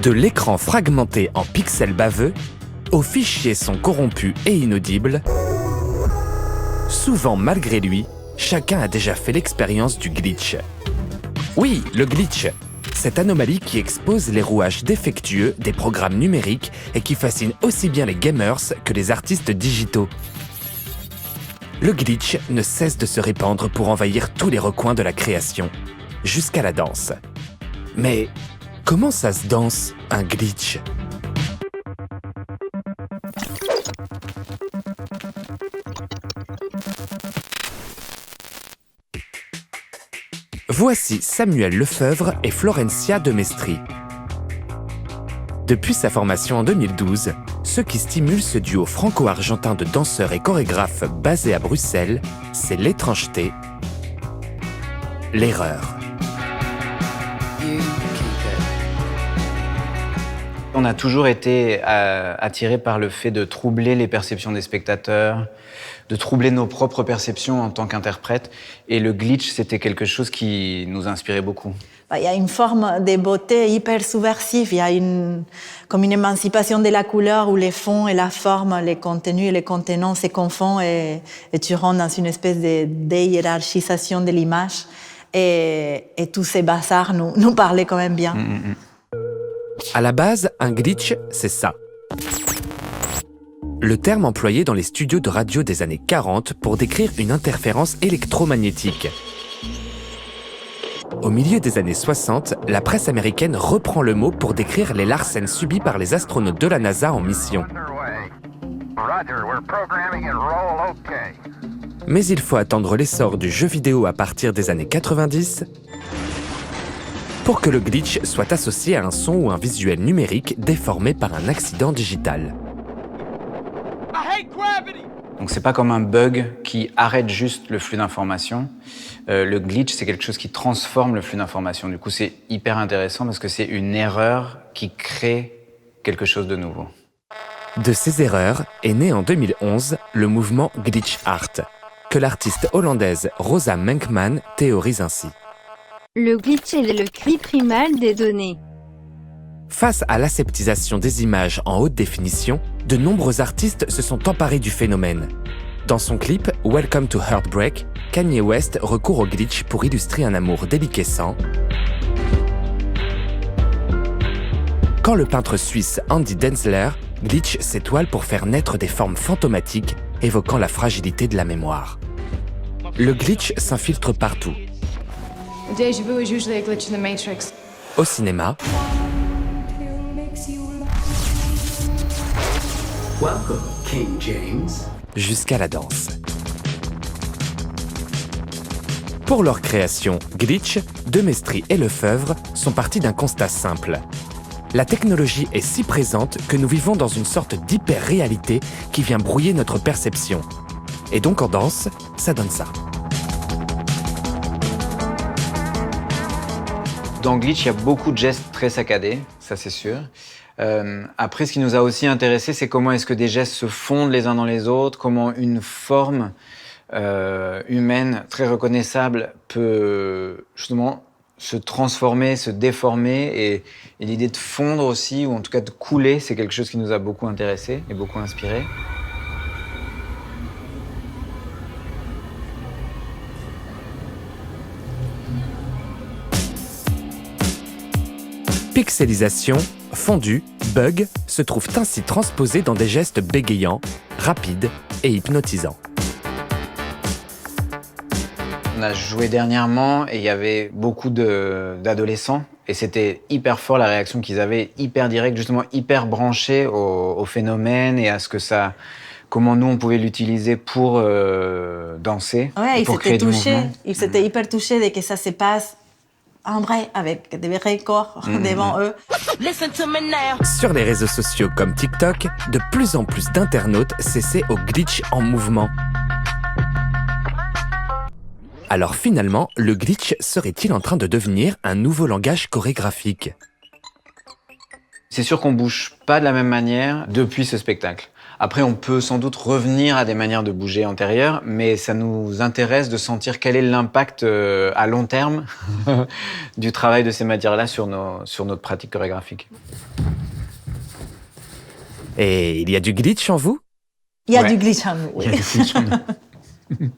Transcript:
De l'écran fragmenté en pixels baveux, aux fichiers son corrompus et inaudibles, souvent malgré lui, chacun a déjà fait l'expérience du glitch. Oui, le glitch, cette anomalie qui expose les rouages défectueux des programmes numériques et qui fascine aussi bien les gamers que les artistes digitaux. Le glitch ne cesse de se répandre pour envahir tous les recoins de la création, jusqu'à la danse. Mais comment ça se danse, un glitch ? Voici Samuel Lefebvre et Florencia de Mestri. Depuis sa formation en 2012, ce qui stimule ce duo franco-argentin de danseurs et chorégraphes basé à Bruxelles, c'est l'étrangeté, l'erreur. On a toujours été attirés par le fait de troubler les perceptions des spectateurs, de troubler nos propres perceptions en tant qu'interprètes. Et le glitch, c'était quelque chose qui nous inspirait beaucoup. Il y a une forme de beauté hyper subversive, il y a comme une émancipation de la couleur où les fonds et la forme, les contenus et les contenants se confondent et tu rentres dans une espèce de déhiérarchisation de l'image. Et tous ces bazars nous parlaient quand même bien. À la base, un glitch, c'est ça. Le terme employé dans les studios de radio des années 40 pour décrire une interférence électromagnétique. Au milieu des années 60, la presse américaine reprend le mot pour décrire les larcènes subies par les astronautes de la NASA en mission. Mais il faut attendre l'essor du jeu vidéo à partir des années 90 pour que le glitch soit associé à un son ou un visuel numérique déformé par un accident digital. Donc c'est pas comme un bug qui arrête juste le flux d'informations. Le glitch, c'est quelque chose qui transforme le flux d'informations. Du coup, c'est hyper intéressant parce que c'est une erreur qui crée quelque chose de nouveau. De ces erreurs est né en 2011 le mouvement Glitch Art, que l'artiste hollandaise Rosa Menkman théorise ainsi. Le glitch est le cri primal des données. Face à l'aseptisation des images en haute définition, de nombreux artistes se sont emparés du phénomène. Dans son clip « Welcome to Heartbreak », Kanye West recourt au glitch pour illustrer un amour déliquescent. Quand le peintre suisse Andy Denzler glitch s'étoile pour faire naître des formes fantomatiques évoquant la fragilité de la mémoire. Le glitch s'infiltre partout. Déjà vu is usually a glitch in the Matrix. Au cinéma, Welcome, King James. Jusqu'à la danse. Pour leur création, Glitch, de Mestri et Lefebvre sont partis d'un constat simple. La technologie est si présente que nous vivons dans une sorte d'hyper-réalité qui vient brouiller notre perception. Et donc en danse, ça donne ça. Dans Glitch, il y a beaucoup de gestes très saccadés, ça c'est sûr. Après, ce qui nous a aussi intéressé, c'est comment est-ce que des gestes se fondent les uns dans les autres, comment une forme humaine très reconnaissable peut justement se transformer, se déformer, et l'idée de fondre aussi, ou en tout cas de couler, c'est quelque chose qui nous a beaucoup intéressé et beaucoup inspiré. Pixelisation, fondu, bug se trouvent ainsi transposés dans des gestes bégayants, rapides et hypnotisants. On a joué dernièrement et il y avait beaucoup d'adolescents et c'était hyper fort la réaction qu'ils avaient, hyper directe, justement hyper branchée au phénomène et à ce que ça, comment nous on pouvait l'utiliser pour danser, ouais, pour créer du mouvement. Ils s'étaient hyper touchés de que ça se passe en vrai, avec des vrais corps devant eux. Sur les réseaux sociaux comme TikTok, de plus en plus d'internautes s'essaient au glitch en mouvement. Alors finalement, le glitch serait-il en train de devenir un nouveau langage chorégraphique ? C'est sûr qu'on bouge pas de la même manière depuis ce spectacle. Après, on peut sans doute revenir à des manières de bouger antérieures, mais ça nous intéresse de sentir quel est l'impact à long terme du travail de ces matières-là sur notre pratique chorégraphique. Et il y a du glitch en vous? Il y a Ouais. du glitch en nous. Il y a des